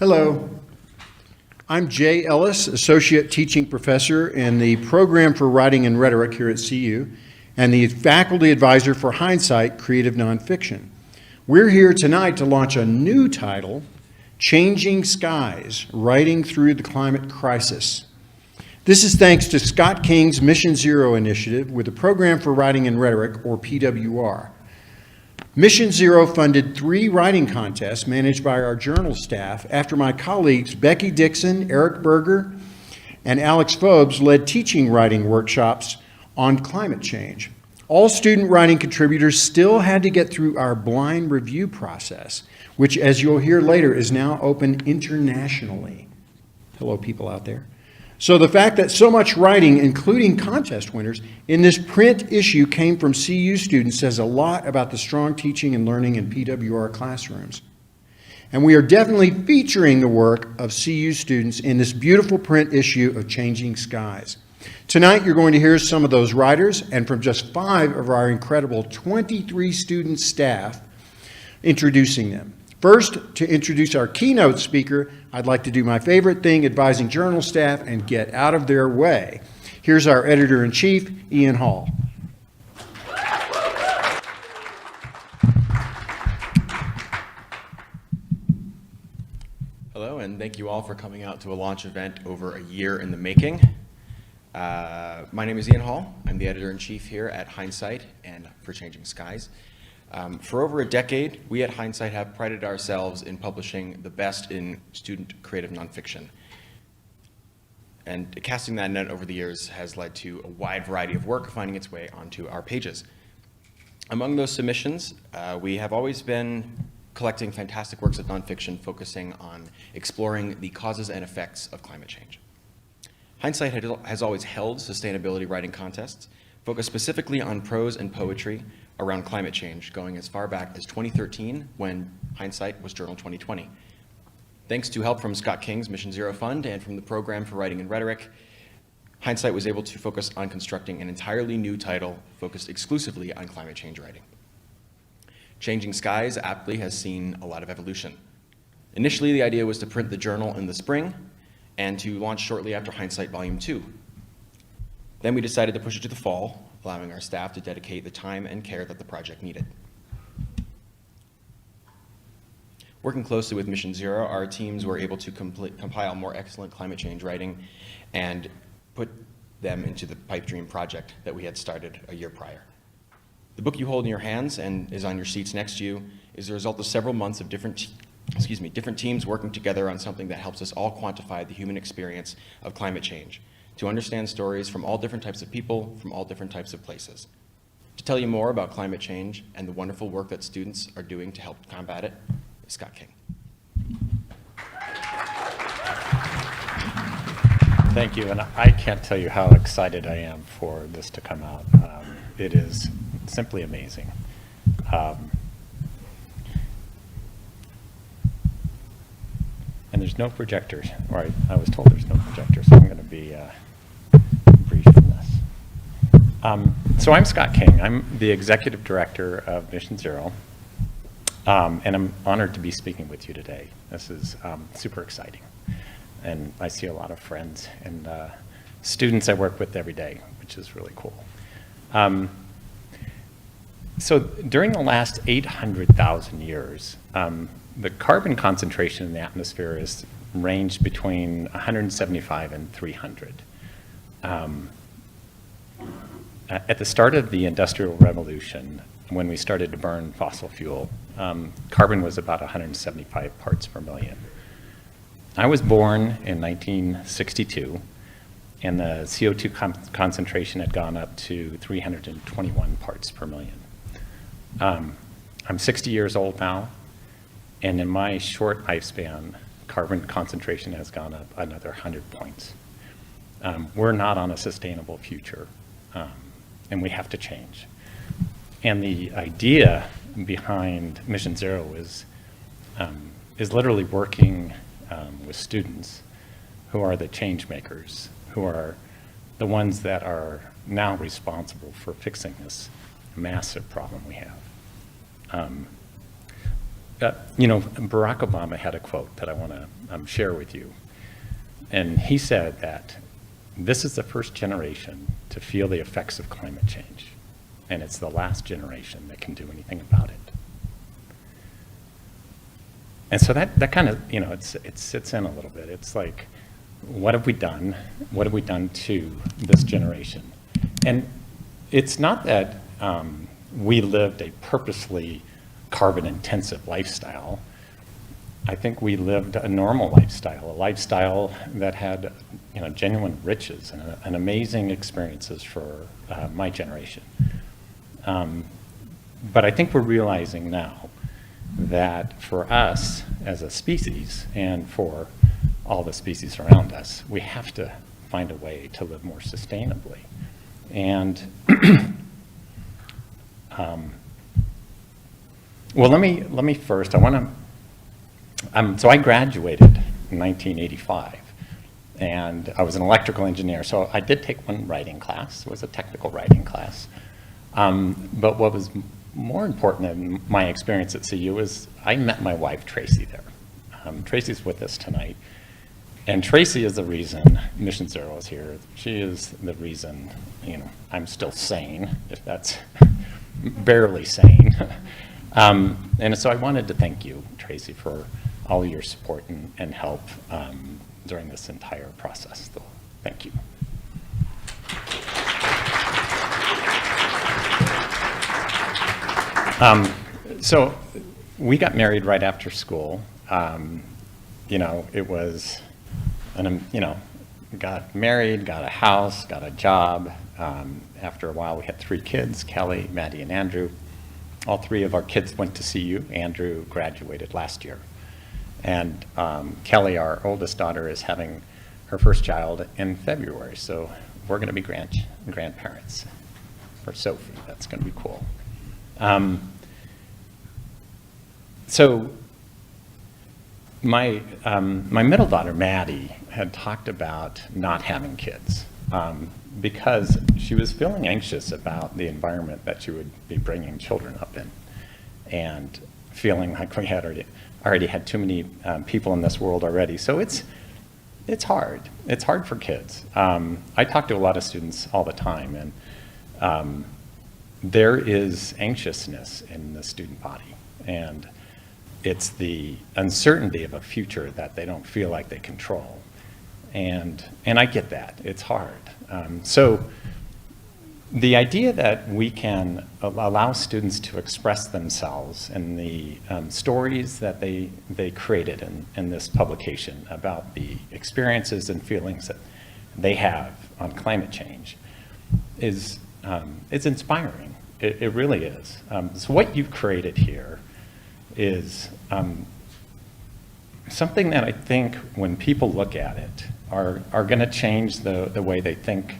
Hello, I'm Jay Ellis, Associate Teaching Professor in the Program for Writing and Rhetoric here at CU, and the Faculty Advisor for Hindsight, Creative Nonfiction. We're here tonight to launch a new title, Changing Skies, Writing Through the Climate Crisis. This is thanks to Scott King's Mission Zero initiative with the Program for Writing and Rhetoric, or PWR. Mission Zero funded 3 writing contests managed by our journal staff after my colleagues Becky Dixon, Eric Berger, and Alex Phobes led teaching writing workshops on climate change. All student writing contributors still had to get through our blind review process, which, as you'll hear later, is now open internationally. Hello, people out there. So the fact that so much writing, including contest winners, in this print issue came from CU students says a lot about the strong teaching and learning in PWR classrooms. And we are definitely featuring the work of CU students in this beautiful print issue of Changing Skies. Tonight you're going to hear some of those writers and from just 5 of our incredible 23 student staff introducing them. First, to introduce our keynote speaker, I'd like to do my favorite thing, advising journal staff, and get out of their way. Here's our editor-in-chief, Ian Hall. Hello, and thank you all for coming out to a launch event over a year in the making. My name is Ian Hall. I'm the editor-in-chief here at Hindsight and for Changing Skies. For over a decade, we at Hindsight have prided ourselves in publishing the best in student creative nonfiction. And casting that net over the years has led to a wide variety of work finding its way onto our pages. Among those submissions, we have always been collecting fantastic works of nonfiction focusing on exploring the causes and effects of climate change. Hindsight has always held sustainability writing contests, focused specifically on prose and poetry around climate change, going as far back as 2013 when Hindsight was Journal 2020. Thanks to help from Scott King's Mission Zero Fund and from the Program for Writing and Rhetoric, Hindsight was able to focus on constructing an entirely new title focused exclusively on climate change writing. Changing Skies aptly has seen a lot of evolution. Initially, the idea was to print the journal in the spring and to launch shortly after Hindsight Volume 2. Then we decided to push it to the fall, allowing our staff to dedicate the time and care that the project needed. Working closely with Mission Zero, our teams were able to compile more excellent climate change writing and put them into the Pipe Dream project that we had started a year prior. The book you hold in your hands and is on your seats next to you is the result of several months of different teams working together on something that helps us all quantify the human experience of climate change, to understand stories from all different types of people, from all different types of places. To tell you more about climate change and the wonderful work that students are doing to help combat it is Scott King. Thank you, and I can't tell you how excited I am for this to come out. It is simply amazing. And there's no projectors, or I was told there's no projectors, so I'm going to be brief in this. So I'm Scott King. I'm the Executive Director of Mission Zero, and I'm honored to be speaking with you today. This is super exciting, and I see a lot of friends and students I work with every day, which is really cool. So during the last 800,000 years, the carbon concentration in the atmosphere has ranged between 175 and 300. At the start of the Industrial Revolution, when we started to burn fossil fuel, carbon was about 175 parts per million. I was born in 1962, and the CO2 concentration had gone up to 321 parts per million. I'm 60 years old now, and in my short lifespan, carbon concentration has gone up another 100 points. We're not on a sustainable future, and we have to change. And the idea behind Mission Zero is literally working with students who are the change makers, who are the ones that are now responsible for fixing this massive problem we have. Barack Obama had a quote that I want to share with you. And he said that this is the first generation to feel the effects of climate change, and it's the last generation that can do anything about it. And so that kind of, it sits in a little bit. It's like, what have we done? What have we done to this generation? And it's not that we lived a purposely carbon-intensive lifestyle. I think we lived a normal lifestyle, a lifestyle that had, genuine riches and amazing experiences for my generation. But I think we're realizing now that for us as a species and for all the species around us, we have to find a way to live more sustainably. And well, let me first, so I graduated in 1985, and I was an electrical engineer, so I did take one writing class. It was a technical writing class. But what was more important in my experience at CU is I met my wife, Tracy, there. Tracy's with us tonight. And Tracy is the reason Mission Zero is here. She is the reason, I'm still sane, if that's barely sane. And so I wanted to thank you, Tracy, for all of your support and help during this entire process. So, thank you. So we got married right after school. It was, got married, got a house, got a job. After a while, we had 3 kids, Kaylie, Maddie, and Andrew. All 3 of our kids went to CU. Andrew graduated last year. And Kaylie, our oldest daughter, is having her first child in February. So we're going to be grandparents for Sophie. That's going to be cool. So my middle daughter, Maddie, had talked about not having kids because she was feeling anxious about the environment that she would be bringing children up in, and feeling like we had already had too many people in this world already. So it's hard. It's hard for kids. I talk to a lot of students all the time, and there is anxiousness in the student body, and it's the uncertainty of a future that they don't feel like they control. And I get that. It's hard. So the idea that we can allow students to express themselves in the stories that they created in this publication about the experiences and feelings that they have on climate change is inspiring. It really is. So what you've created here is something that I think when people look at it are going to change the way they think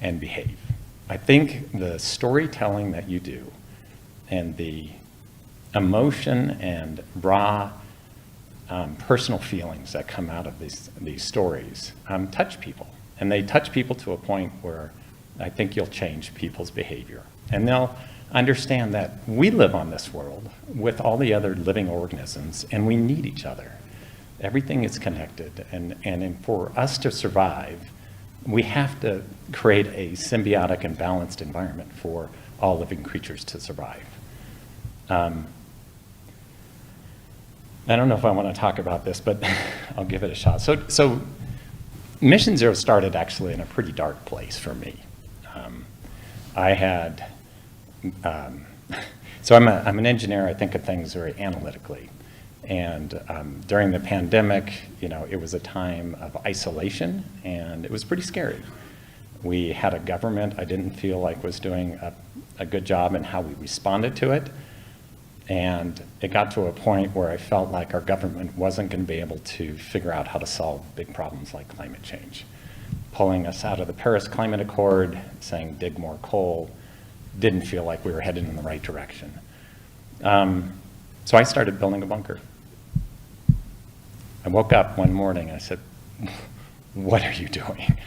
and behave. I think the storytelling that you do and the emotion and raw personal feelings that come out of these stories touch people. And they touch people to a point where I think you'll change people's behavior. And they'll understand that we live on this world with all the other living organisms, and we need each other. Everything is connected, and for us to survive, we have to create a symbiotic and balanced environment for all living creatures to survive. I don't know if I want to talk about this, but I'll give it a shot. So Mission Zero started actually in a pretty dark place for me. I had, so I'm an engineer. I think of things very analytically. And during the pandemic, it was a time of isolation, and it was pretty scary. We had a government I didn't feel like was doing a good job in how we responded to it. And it got to a point where I felt like our government wasn't going to be able to figure out how to solve big problems like climate change. Pulling us out of the Paris Climate Accord, saying dig more coal, didn't feel like we were headed in the right direction. So I started building a bunker. I woke up one morning, I said, what are you doing?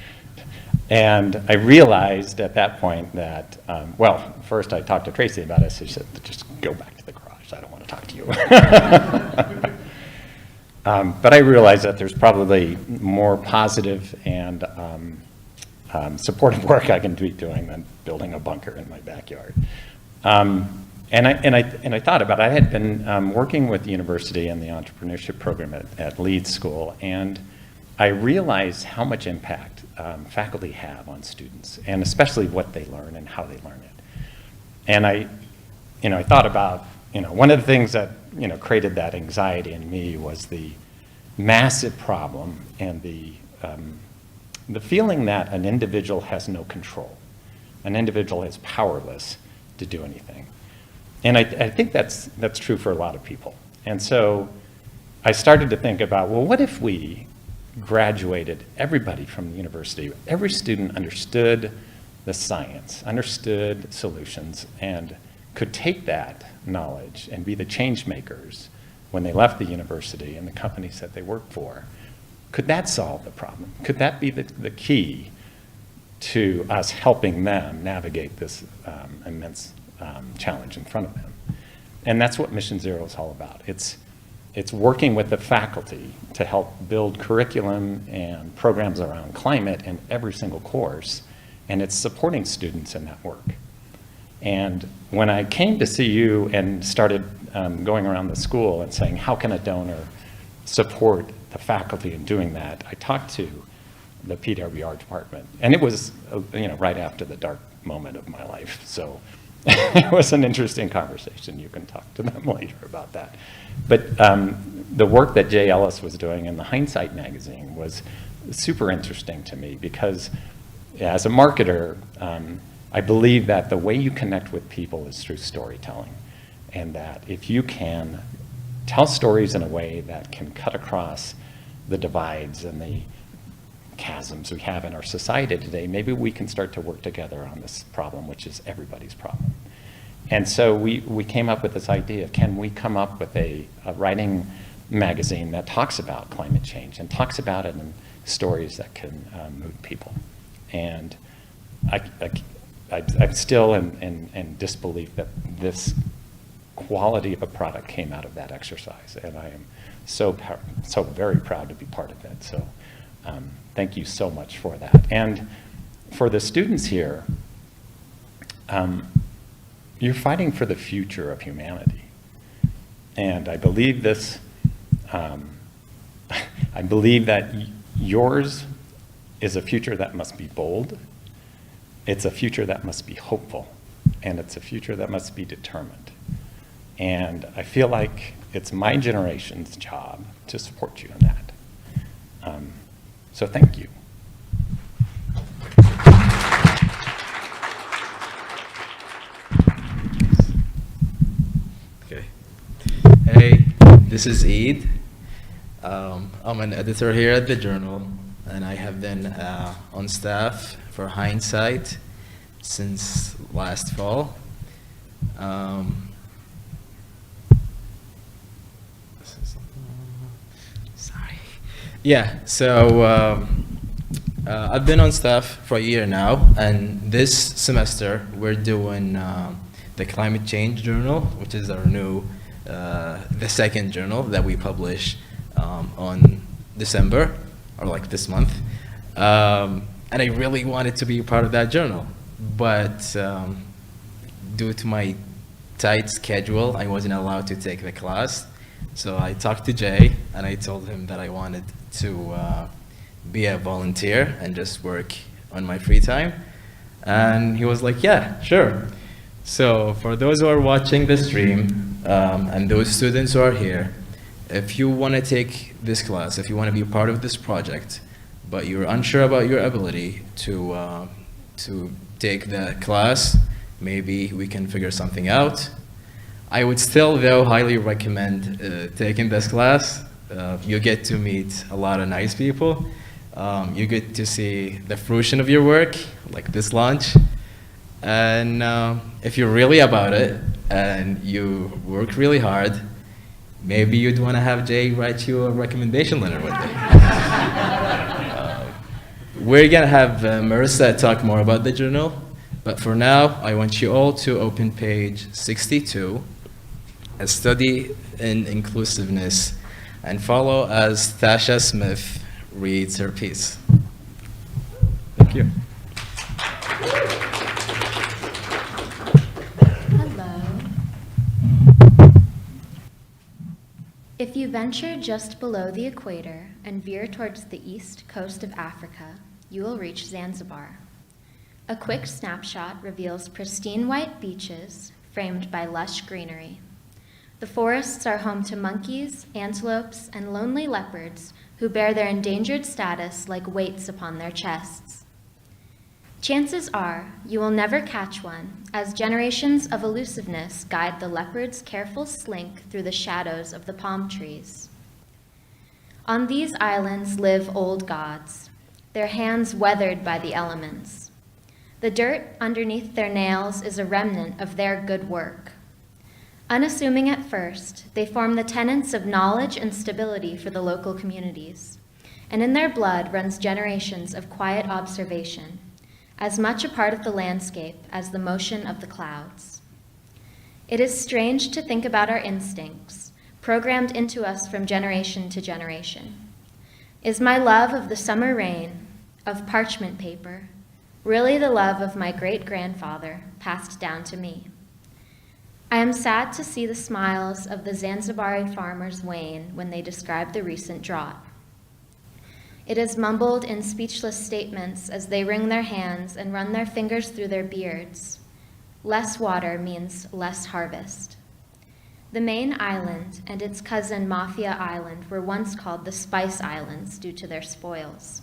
And I realized at that point that, well, first I talked to Tracy about it, so she said, just go back to the garage. course, I don't want to talk to you. But I realize that there's probably more positive and supportive work I can be doing than building a bunker in my backyard. And I thought about it. I had been working with the university and the entrepreneurship program at Leeds School, and I realized how much impact faculty have on students, and especially what they learn and how they learn it. And I thought about, one of the things that, created that anxiety in me was the massive problem and the feeling that an individual has no control. An individual is powerless to do anything. And I think that's true for a lot of people. And so I started to think about, well, what if we graduated everybody from the university? Every student understood the science, understood solutions, and could take that knowledge and be the change makers when they left the university and the companies that they worked for. Could that solve the problem? Could that be the key to us helping them navigate this immense challenge in front of them? And that's what Mission Zero is all about. It's working with the faculty to help build curriculum and programs around climate in every single course, and it's supporting students in that work. And when I came to see you and started going around the school and saying, how can a donor support the faculty in doing that, I talked to the PWR department. And it was right after the dark moment of my life. So it was an interesting conversation. You can talk to them later about that. But the work that Jay Ellis was doing in the Hindsight magazine was super interesting to me, because as a marketer, I believe that the way you connect with people is through storytelling. And that if you can tell stories in a way that can cut across the divides and the chasms we have in our society today, maybe we can start to work together on this problem, which is everybody's problem. And so we came up with this idea of, can we come up with a writing magazine that talks about climate change and talks about it in stories that can move people. And I'm still in disbelief that this quality of a product came out of that exercise, and I am so very proud to be part of it. So thank you so much for that. And for the students here, you're fighting for the future of humanity. And I believe this, I believe that yours is a future that must be bold, it's a future that must be hopeful, and it's a future that must be determined. And I feel like it's my generation's job to support you in that. So thank you. Okay. Hey, this is Eid. I'm an editor here at the Journal, and I have been on staff for Hindsight since last fall. Sorry. Yeah, so I've been on staff for a year now, and this semester we're doing the Climate Change Journal, which is our new, the second journal that we publish on December, or like this month. And I really wanted to be a part of that journal, but due to my tight schedule, I wasn't allowed to take the class. So I talked to Jay, and I told him that I wanted to be a volunteer and just work on my free time. And he was like, yeah, sure. So for those who are watching the stream, and those students who are here, if you want to take this class, if you want to be a part of this project, but you're unsure about your ability to take the class, maybe we can figure something out. I would still, though, highly recommend taking this class. You get to meet a lot of nice people. You get to see the fruition of your work, like this lunch. And if you're really about it and you work really hard, maybe you'd want to have Jay write you a recommendation letter one day. We're going to have Marisa talk more about the journal, but for now, I want you all to open page 62 a study in inclusiveness, and follow as Tasha Smith reads her piece. Thank you. Hello. If you venture just below the equator and veer towards the east coast of Africa, you will reach Zanzibar. A quick snapshot reveals pristine white beaches framed by lush greenery. The forests are home to monkeys, antelopes, and lonely leopards who bear their endangered status like weights upon their chests. Chances are you will never catch one, as generations of elusiveness guide the leopard's careful slink through the shadows of the palm trees. On these islands live old gods, their hands weathered by the elements. The dirt underneath their nails is a remnant of their good work. Unassuming at first, they form the tenets of knowledge and stability for the local communities, and in their blood runs generations of quiet observation, as much a part of the landscape as the motion of the clouds. It is strange to think about our instincts, programmed into us from generation to generation. Is my love of the summer rain, of parchment paper, really the love of my great-grandfather passed down to me? I am sad to see the smiles of the Zanzibari farmers wane when they describe the recent drought. It is mumbled in speechless statements as they wring their hands and run their fingers through their beards. Less water means less harvest. The main island and its cousin Mafia Island were once called the Spice Islands due to their spoils.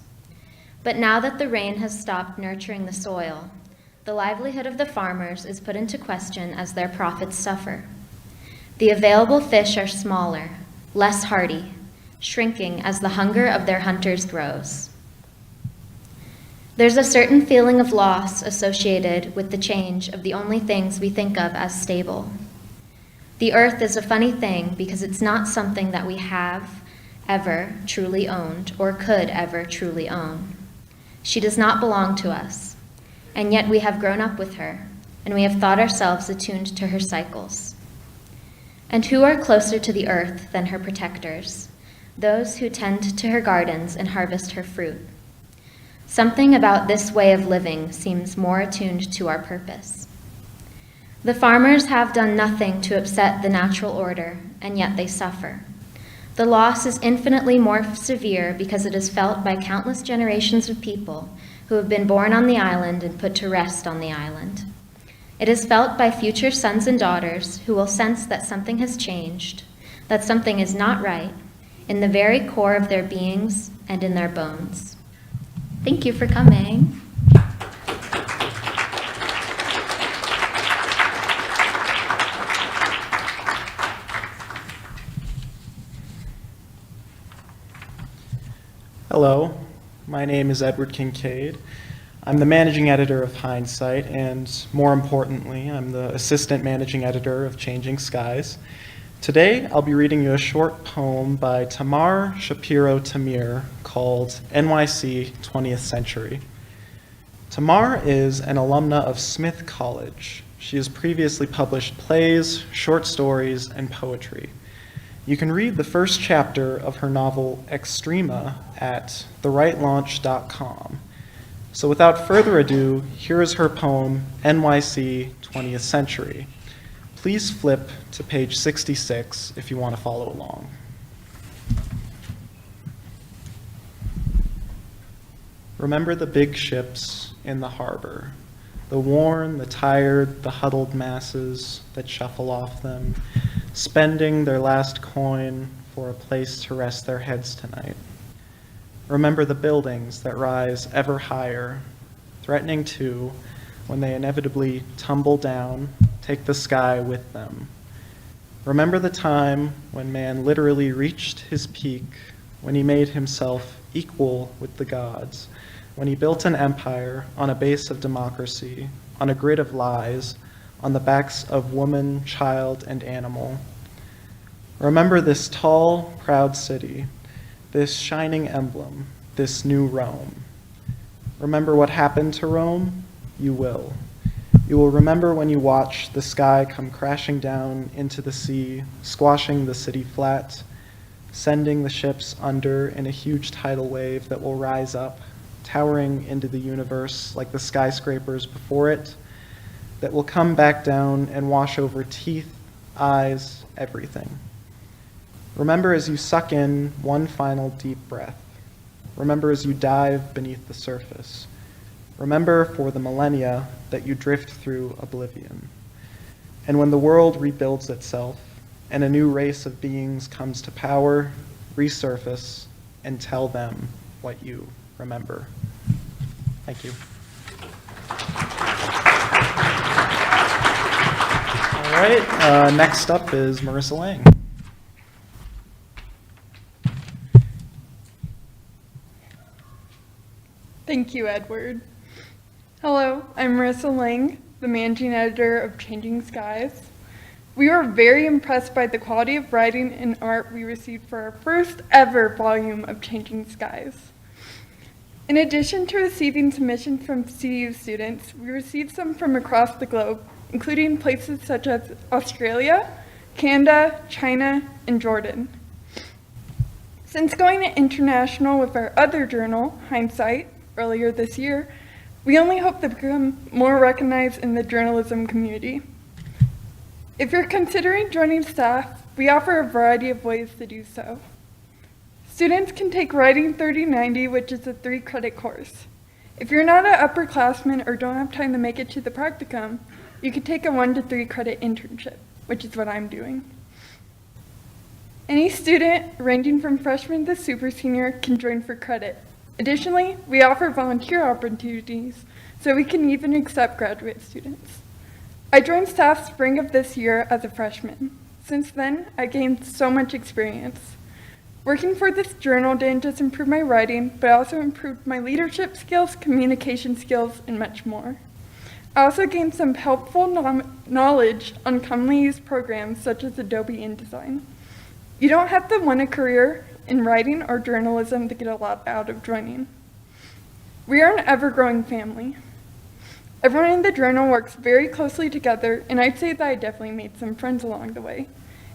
But now that the rain has stopped nurturing the soil, the livelihood of the farmers is put into question as their profits suffer. The available fish are smaller, less hardy, shrinking as the hunger of their hunters grows. There's a certain feeling of loss associated with the change of the only things we think of as stable. The earth is a funny thing because it's not something that we have ever truly owned or could ever truly own. She does not belong to us, and yet we have grown up with her, and we have thought ourselves attuned to her cycles. And who are closer to the earth than her protectors? Those who tend to her gardens and harvest her fruit. Something about this way of living seems more attuned to our purpose. The farmers have done nothing to upset the natural order, and yet they suffer. The loss is infinitely more severe because it is felt by countless generations of people who have been born on the island and put to rest on the island. It is felt by future sons and daughters who will sense that something has changed, that something is not right, in the very core of their beings and in their bones. Thank you for coming. Hello, my name is Edward Kincaid. I'm the managing editor of Hindsight, and more importantly, I'm the assistant managing editor of Changing Skies. Today, I'll be reading you a short poem by Tamar Shapiro Tamir called NYC 20th Century. Tamar is an alumna of Smith College. She has previously published plays, short stories, and poetry. You can read the first chapter of her novel Extrema at therightlaunch.com. So without further ado, here is her poem, NYC 20th Century. Please flip to page 66 if you want to follow along. Remember the big ships in the harbor, the worn, the tired, the huddled masses that shuffle off them, spending their last coin for a place to rest their heads tonight. Remember the buildings that rise ever higher, threatening to, when they inevitably tumble down, take the sky with them. Remember the time when man literally reached his peak, when he made himself equal with the gods, when he built an empire on a base of democracy, on a grid of lies, on the backs of woman, child, and animal. Remember this tall, proud city, this shining emblem, this new Rome. Remember what happened to Rome? You will. You will remember when you watch the sky come crashing down into the sea, squashing the city flat, sending the ships under in a huge tidal wave that will rise up, towering into the universe like the skyscrapers before it, that will come back down and wash over teeth, eyes, everything. Remember as you suck in one final deep breath. Remember as you dive beneath the surface. Remember for the millennia that you drift through oblivion. And when the world rebuilds itself and a new race of beings comes to power, resurface and tell them what you remember. Thank you. All right, next up is Marisa Lange. Thank you, Edward. Hello, I'm Marisa Lange, the managing editor of Changing Skies. We were very impressed by the quality of writing and art we received for our first ever volume of Changing Skies. In addition to receiving submissions from CU students, we received some from across the globe, including places such as Australia, Canada, China, and Jordan. Since going international with our other journal, Hindsight, earlier this year, we only hope to become more recognized in the journalism community. If you're considering joining staff, we offer a variety of ways to do so. Students can take Writing 3090, which is a 3-credit course. If you're not an upperclassman or don't have time to make it to the practicum, you could take a 1 to 3 credit internship, which is what I'm doing. Any student, ranging from freshman to super senior, can join for credit. Additionally, we offer volunteer opportunities, so we can even accept graduate students. I joined staff spring of this year as a freshman. Since then, I gained so much experience. Working for this journal didn't just improve my writing, but also improved my leadership skills, communication skills, and much more. I also gained some helpful knowledge on commonly used programs such as Adobe InDesign. You don't have to want a career in writing or journalism to get a lot out of joining. We are an ever-growing family. Everyone in the journal works very closely together, and I'd say that I definitely made some friends along the way.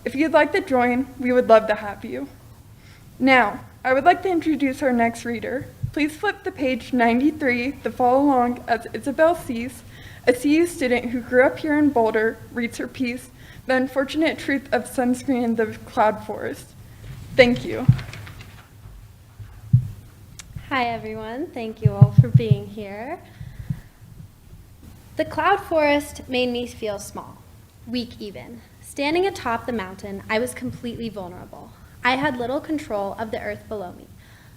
If you'd like to join, we would love to have you. Now, I would like to introduce our next reader. Please flip to page 93 to follow along as Isabelle Sease, a CU student who grew up here in Boulder, reads her piece, The Unfortunate Truth of Sunscreen in the Cloud Forest. Thank you. Hi everyone, thank you all for being here. The cloud forest made me feel small, weak even. Standing atop the mountain, I was completely vulnerable. I had little control of the earth below me,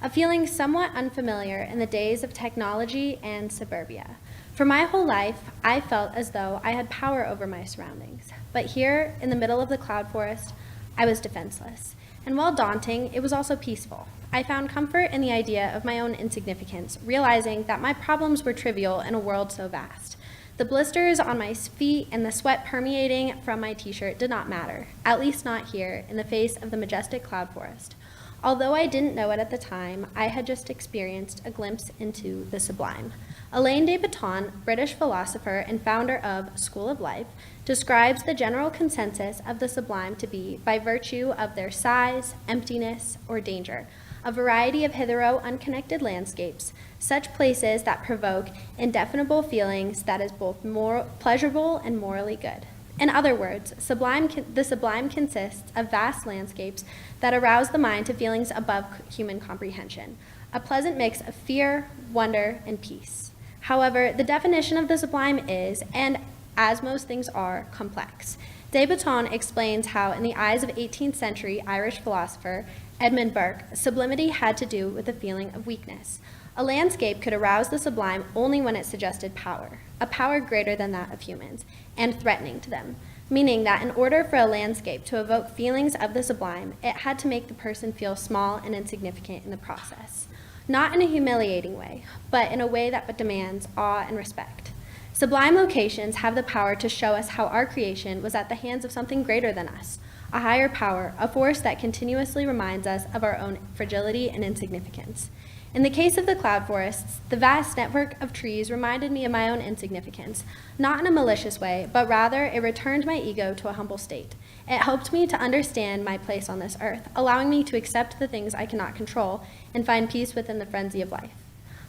a feeling somewhat unfamiliar in the days of technology and suburbia. For my whole life, I felt as though I had power over my surroundings. But here, in the middle of the cloud forest, I was defenseless. And while daunting, it was also peaceful. I found comfort in the idea of my own insignificance, realizing that my problems were trivial in a world so vast. The blisters on my feet and the sweat permeating from my t-shirt did not matter, at least not here, in the face of the majestic cloud forest. Although I didn't know it at the time, I had just experienced a glimpse into the sublime. Alain de Botton, British philosopher and founder of School of Life, describes the general consensus of the sublime to be by virtue of their size, emptiness, or danger, a variety of hitherto unconnected landscapes, such places that provoke indefinable feelings that is both more pleasurable and morally good. In other words, the sublime consists of vast landscapes that arouse the mind to feelings above human comprehension, a pleasant mix of fear, wonder, and peace. However, the definition of the sublime is, and as most things are, complex. De Botton explains how, in the eyes of 18th century Irish philosopher Edmund Burke, sublimity had to do with a feeling of weakness. A landscape could arouse the sublime only when it suggested power, a power greater than that of humans, and threatening to them, meaning that in order for a landscape to evoke feelings of the sublime, it had to make the person feel small and insignificant in the process. Not in a humiliating way, but in a way that demands awe and respect. Sublime locations have the power to show us how our creation was at the hands of something greater than us, a higher power, a force that continuously reminds us of our own fragility and insignificance. In the case of the cloud forests, the vast network of trees reminded me of my own insignificance, not in a malicious way, but rather it returned my ego to a humble state. It helped me to understand my place on this earth, allowing me to accept the things I cannot control and find peace within the frenzy of life.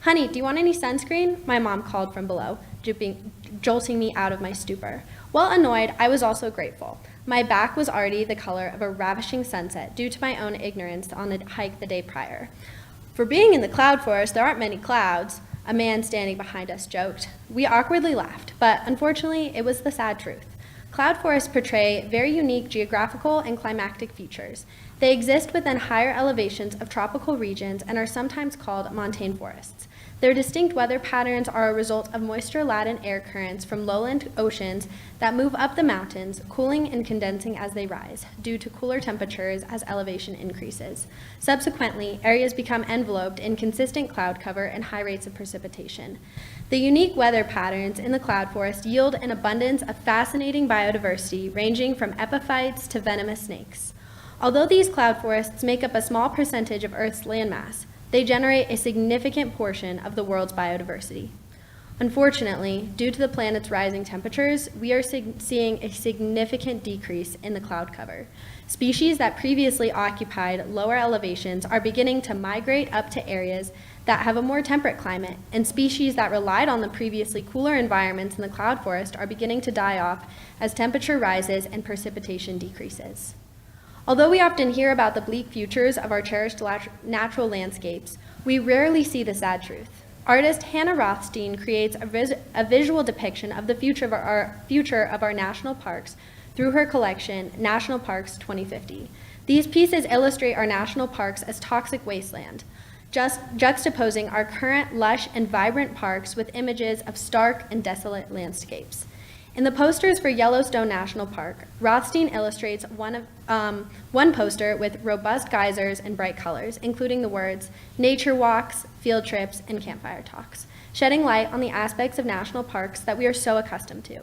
"Honey, do you want any sunscreen?" my mom called from below, jolting me out of my stupor. While annoyed, I was also grateful. My back was already the color of a ravishing sunset due to my own ignorance on the hike the day prior. "For being in the cloud forest, there aren't many clouds," a man standing behind us joked. We awkwardly laughed, but unfortunately, it was the sad truth. Cloud forests portray very unique geographical and climatic features. They exist within higher elevations of tropical regions and are sometimes called montane forests. Their distinct weather patterns are a result of moisture-laden air currents from lowland oceans that move up the mountains, cooling and condensing as they rise, due to cooler temperatures as elevation increases. Subsequently, areas become enveloped in consistent cloud cover and high rates of precipitation. The unique weather patterns in the cloud forest yield an abundance of fascinating biodiversity ranging from epiphytes to venomous snakes. Although these cloud forests make up a small percentage of Earth's landmass, they generate a significant portion of the world's biodiversity. Unfortunately, due to the planet's rising temperatures, we are seeing a significant decrease in the cloud cover. Species that previously occupied lower elevations are beginning to migrate up to areas that have a more temperate climate, and species that relied on the previously cooler environments in the cloud forest are beginning to die off as temperature rises and precipitation decreases. Although we often hear about the bleak futures of our cherished natural landscapes, we rarely see the sad truth. Artist Hannah Rothstein creates a visual depiction of the future of our national parks through her collection, National Parks 2050. These pieces illustrate our national parks as toxic wasteland, just juxtaposing our current lush and vibrant parks with images of stark and desolate landscapes. In the posters for Yellowstone National Park, Rothstein illustrates one poster with robust geysers and bright colors, including the words nature walks, field trips, and campfire talks, shedding light on the aspects of national parks that we are so accustomed to.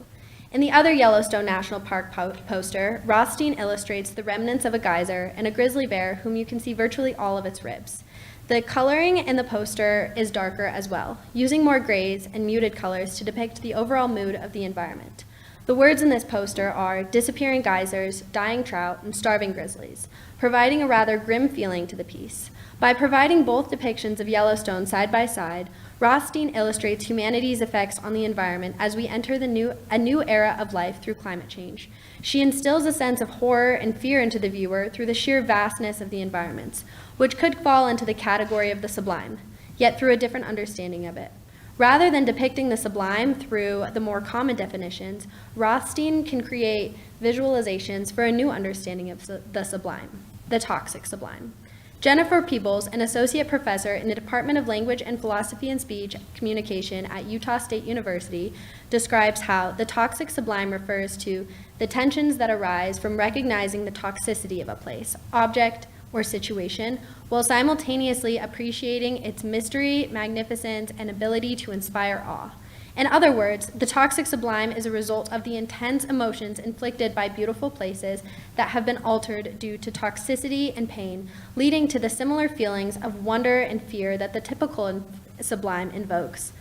In the other Yellowstone National Park poster, Rothstein illustrates the remnants of a geyser and a grizzly bear whom you can see virtually all of its ribs. The coloring in the poster is darker as well, using more grays and muted colors to depict the overall mood of the environment. The words in this poster are disappearing geysers, dying trout, and starving grizzlies, providing a rather grim feeling to the piece. By providing both depictions of Yellowstone side by side, Rothstein illustrates humanity's effects on the environment as we enter a new era of life through climate change. She instills a sense of horror and fear into the viewer through the sheer vastness of the environments, which could fall into the category of the sublime, yet through a different understanding of it. Rather than depicting the sublime through the more common definitions, Rothstein can create visualizations for a new understanding of the sublime, the toxic sublime. Jennifer Peebles, an associate professor in the Department of Language and Philosophy and Speech Communication at Utah State University, describes how the toxic sublime refers to the tensions that arise from recognizing the toxicity of a place, object, or situation, while simultaneously appreciating its mystery, magnificence, and ability to inspire awe. In other words, the toxic sublime is a result of the intense emotions inflicted by beautiful places that have been altered due to toxicity and pain, leading to the similar feelings of wonder and fear that the typical sublime invokes.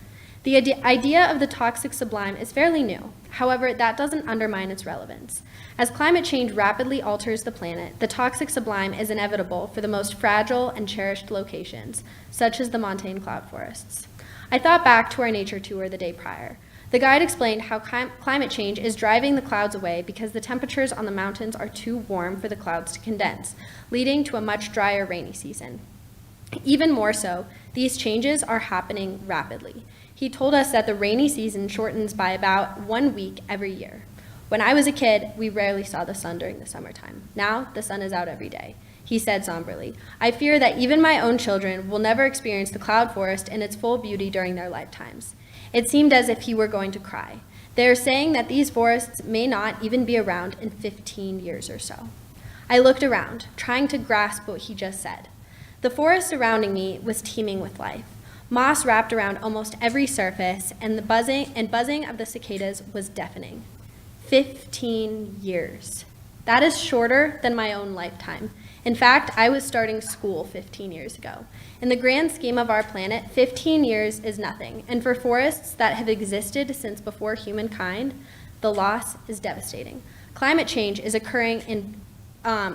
The idea of the toxic sublime is fairly new. However, that doesn't undermine its relevance. As climate change rapidly alters the planet, the toxic sublime is inevitable for the most fragile and cherished locations, such as the montane cloud forests. I thought back to our nature tour the day prior. The guide explained how climate change is driving the clouds away because the temperatures on the mountains are too warm for the clouds to condense, leading to a much drier rainy season. Even more so, these changes are happening rapidly. He told us that the rainy season shortens by about 1 week every year. When I was a kid, we rarely saw the sun during the summertime. Now, the sun is out every day. He said somberly, "I fear that even my own children will never experience the cloud forest in its full beauty during their lifetimes." It seemed as if he were going to cry. They are saying that these forests may not even be around in 15 years or so. I looked around, trying to grasp what he just said. The forest surrounding me was teeming with life. Moss wrapped around almost every surface, and the buzzing of the cicadas was deafening. 15 years. That is shorter than my own lifetime. In fact, I was starting school 15 years ago. In the grand scheme of our planet, 15 years is nothing. And for forests that have existed since before humankind, the loss is devastating. Climate change is occurring at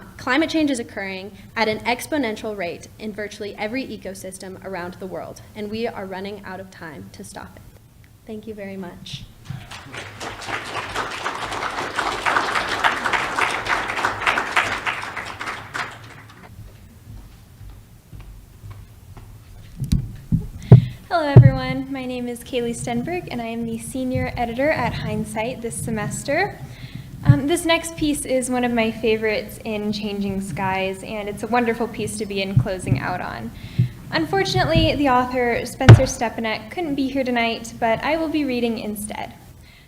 an exponential rate in virtually every ecosystem around the world, and we are running out of time to stop it. Thank you very much. Hello everyone, my name is Kaylie Stenberg and I am the senior editor at Hindsight this semester. This next piece is one of my favorites in Changing Skies, and it's a wonderful piece to be in closing out on. Unfortunately, the author, Spencer Stepanek, couldn't be here tonight, but I will be reading instead.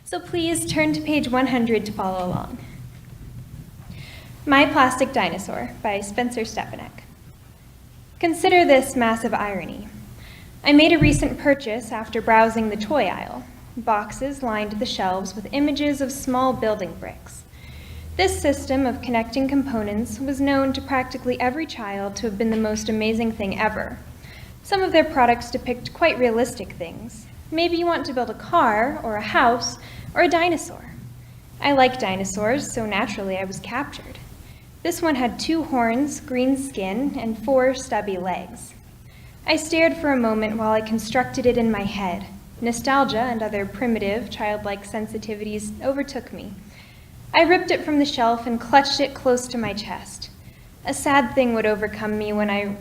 So please turn to page 100 to follow along. My Plastic Dinosaur by Spencer Stepanek. Consider this massive irony. I made a recent purchase after browsing the toy aisle. Boxes lined the shelves with images of small building bricks. This system of connecting components was known to practically every child to have been the most amazing thing ever. Some of their products depict quite realistic things. Maybe you want to build a car, or a house, or a dinosaur. I like dinosaurs, so naturally I was captured. This one had 2 horns, green skin, and 4 stubby legs. I stared for a moment while I constructed it in my head. Nostalgia and other primitive, childlike sensitivities overtook me. I ripped it from the shelf and clutched it close to my chest. A sad thing would overcome me when I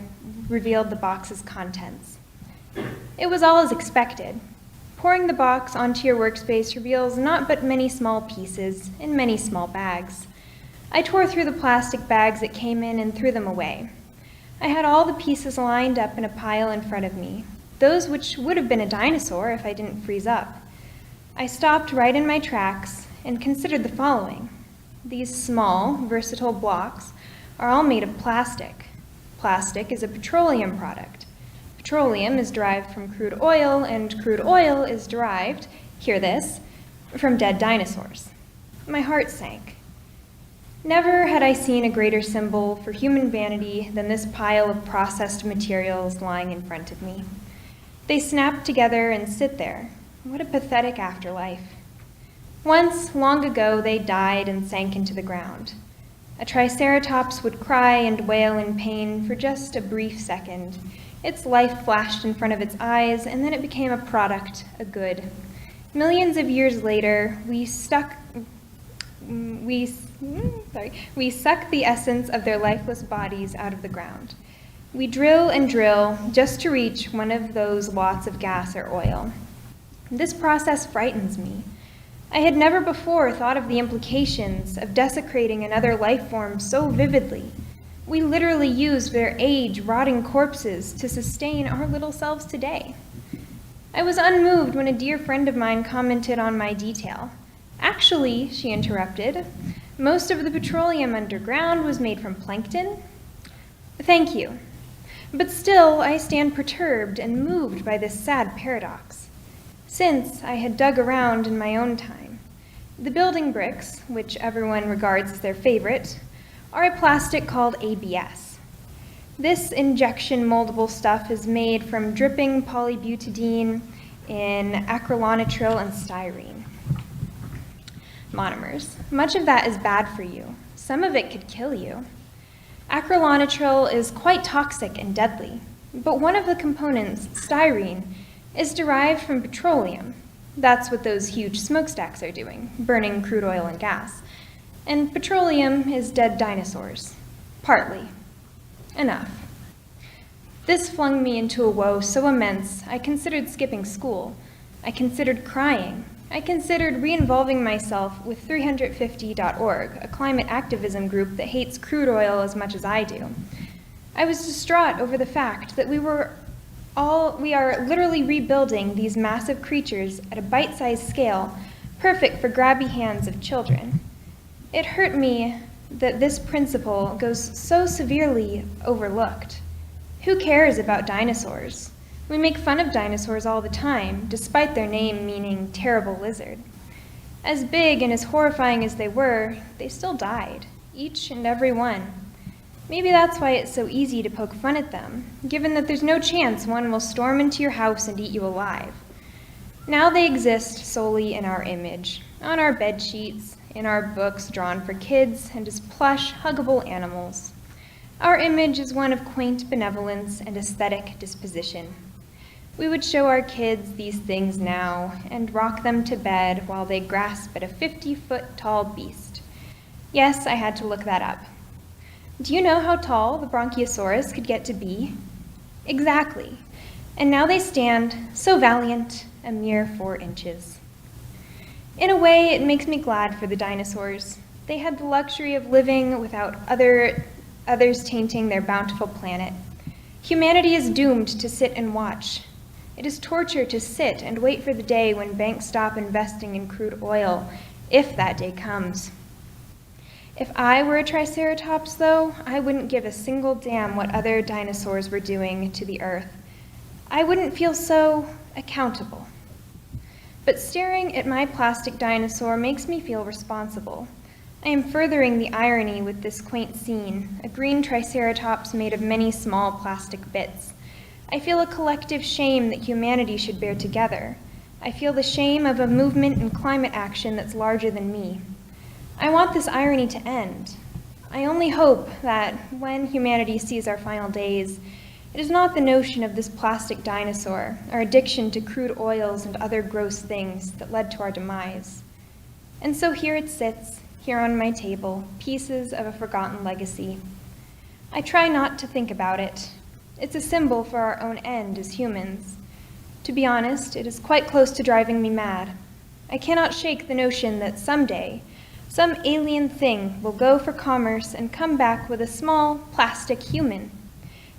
revealed the box's contents. It was all as expected. Pouring the box onto your workspace reveals not but many small pieces in many small bags. I tore through the plastic bags it came in and threw them away. I had all the pieces lined up in a pile in front of me, those which would have been a dinosaur if I didn't freeze up. I stopped right in my tracks and considered the following. These small, versatile blocks are all made of plastic. Plastic is a petroleum product. Petroleum is derived from crude oil, and crude oil is derived, hear this, from dead dinosaurs. My heart sank. Never had I seen a greater symbol for human vanity than this pile of processed materials lying in front of me. They snap together and sit there. What a pathetic afterlife. Once, long ago, they died and sank into the ground. A triceratops would cry and wail in pain for just a brief second. Its life flashed in front of its eyes, and then it became a product, a good. Millions of years later, we suck the essence of their lifeless bodies out of the ground. We drill and drill just to reach one of those lots of gas or oil. This process frightens me. I had never before thought of the implications of desecrating another life form so vividly. We literally use their aged, rotting corpses to sustain our little selves today. I was unmoved when a dear friend of mine commented on my detail. Actually, she interrupted, most of the petroleum underground was made from plankton. Thank you. But still, I stand perturbed and moved by this sad paradox. Since I had dug around in my own time, the building bricks, which everyone regards as their favorite, are a plastic called ABS. This injection moldable stuff is made from dripping polybutadiene in acrylonitrile and styrene monomers. Much of that is bad for you. Some of it could kill you. Acrylonitrile is quite toxic and deadly, but one of the components, styrene, is derived from petroleum. That's what those huge smokestacks are doing, burning crude oil and gas. And petroleum is dead dinosaurs. Partly. Enough. This flung me into a woe so immense, I considered skipping school. I considered crying. I considered re-involving myself with 350.org, a climate activism group that hates crude oil as much as I do. I was distraught over the fact that we are literally rebuilding these massive creatures at a bite-sized scale, perfect for grabby hands of children. It hurt me that this principle goes so severely overlooked. Who cares about dinosaurs? We make fun of dinosaurs all the time, despite their name meaning terrible lizard. As big and as horrifying as they were, they still died. each and every one. Maybe that's why it's so easy to poke fun at them, given that there's no chance one will storm into your house and eat you alive. Now they exist solely in our image, on our bed sheets, in our books drawn for kids, and as plush, huggable animals. Our image is one of quaint benevolence and aesthetic disposition. We would show our kids these things now and rock them to bed while they grasp at a 50-foot-tall beast. Yes, I had to look that up. Do you know how tall the Bronchiosaurus could get to be? Exactly. And now they stand, so valiant, a mere 4 inches. In a way, it makes me glad for the dinosaurs. They had the luxury of living without others tainting their bountiful planet. Humanity is doomed to sit and watch. It is torture to sit and wait for the day when banks stop investing in crude oil, if that day comes. If I were a Triceratops, though, I wouldn't give a single damn what other dinosaurs were doing to the earth. I wouldn't feel so accountable. But staring at my plastic dinosaur makes me feel responsible. I am furthering the irony with this quaint scene, a green Triceratops made of many small plastic bits. I feel a collective shame that humanity should bear together. I feel the shame of a movement in climate action that's larger than me. I want this irony to end. I only hope that when humanity sees our final days, it is not the notion of this plastic dinosaur, our addiction to crude oils and other gross things that led to our demise. And so here it sits, here on my table, pieces of a forgotten legacy. I try not to think about it. It's a symbol for our own end as humans. To be honest, it is quite close to driving me mad. I cannot shake the notion that someday, some alien thing will go for commerce and come back with a small plastic human.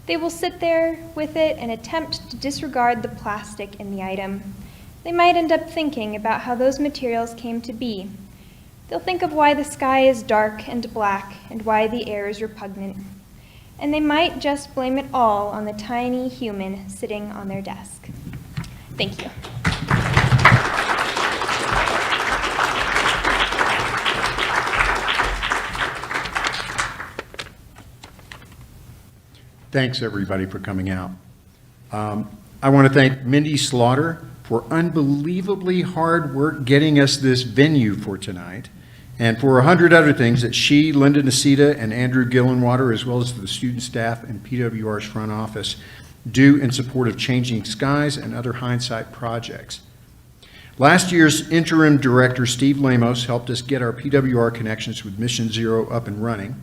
They will sit there with it and attempt to disregard the plastic in the item. They might end up thinking about how those materials came to be. They'll think of why the sky is dark and black and why the air is repugnant. And they might just blame it all on the tiny human sitting on their desk. Thank you. Thanks, everybody, for coming out. I want to thank Mindy Slaughter for unbelievably hard work getting us this venue for tonight, and for 100 other things that she, Linda Nacita, and Andrew Gillenwater, as well as the student staff and PWR's front office, do in support of Changing Skies and other Hindsight projects. Last year's interim director, Steve Lamos, helped us get our PWR connections with Mission Zero up and running.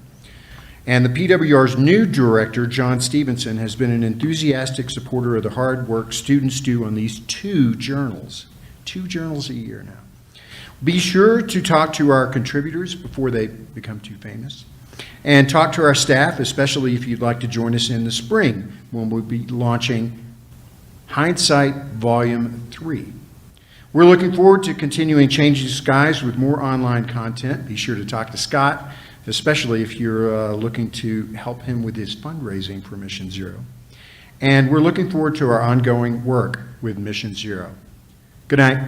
And the PWR's new director, John Stevenson, has been an enthusiastic supporter of the hard work students do on these 2 journals a year now. Be sure to talk to our contributors before they become too famous, and talk to our staff, especially if you'd like to join us in the spring when we'll be launching Hindsight Volume 3. We're looking forward to continuing Changing Skies with more online content. Be sure to talk to Scott, especially if you're looking to help him with his fundraising for Mission Zero. And we're looking forward to our ongoing work with Mission Zero. Good night.